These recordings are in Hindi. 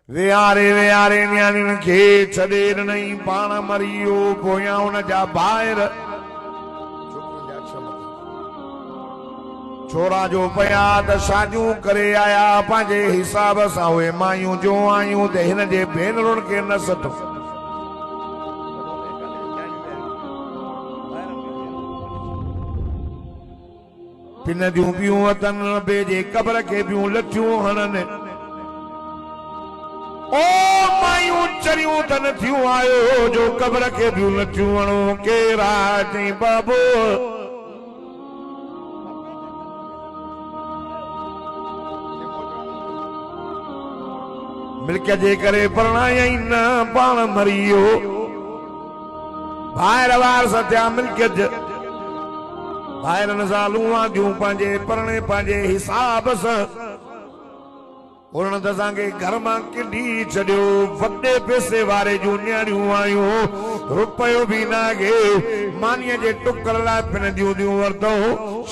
विहारे न्याणियुनि खे छॾे ॾिनई पाण मरियो पोयां उन जा ॿाहिर छोरा जो पया त शादियूं करे आया पंहिंजे हिसाब सां उहे मायूं जो आयूं त हिन जे भेनरुनि खे न सटो पिनदियूं पियूं वतन ॿिए जे क़ब्र खे पियूं लठियूं हणनि ओ मायूं चरियूं त न थियूं आयो जो क़ब्र खे बियूं लठियूं हणो केरु आहे चई बाबो मिल्क जे करे परणायई न पाण मरी वियो ॿाहिरि वार सत्या मिल्कियत ॿाहिरनि सां लूं आंदियूं पंहिंजे परणे पंहिंजे हिसाब सां उन्हनि त असांखे घर मां कढी छॾियो वॾे पैसे वारे जूं न्याणियूं आयूं रुपयो बि न गे मानीअ जे टुकर लाइ पिनदियूं दियूं वरितो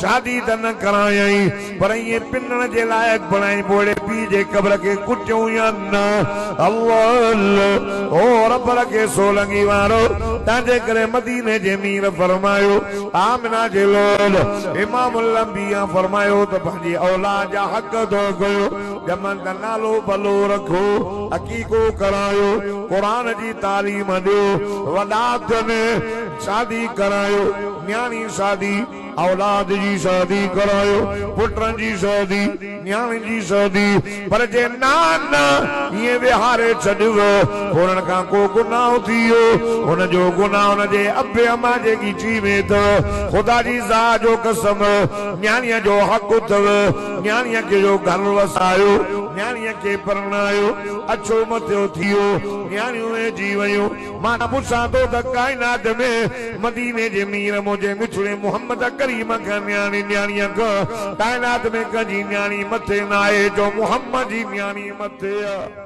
शादी त न करायई पर इहे पिनण जे लाइक़ बणाई पोड़े पीउ जे क़ब्र खे कुटियूं या न अल्लाह ओ रब खे सोलंगी वारो तंहिंजे करे मदीने जे मीर फरमायो आमिना जे लोल इमामुल अंबिया फरमायो त पंहिंजी औलाद जा हक़ थो कयो जमन नालो भलो रखो हकीको करायो कुरान जी तालीम ॾियो वॾा थियनि शादी करायो न्याणी शादी औलाद जी शादी करायो पुटनि जी शादी न्याणी जी शादी पर जे नान ये विहारे छॾियो हुननि खां को गुनाह थी वियो हुनजो गुनाह हुनजे अबे अमा जे ॻिची में अथव ख़ुदा जी ज़ात जो कसम न्याणीअ जो हक़ अथव न्याणीअ खे जो घर वसायो न्याणीअ खे परणायो अछो मथियो थियो न्याणियूं जी वयूं मां पुछां थो त काइनात में मदीने जे मीर मुंहिंजे मिठड़े मुहम्मद करीम खां न्याणीअ खां काइनात में कंहिंजी न्याणी मथे न आहे जो मुहम्मद जी न्याणी मथे आहे।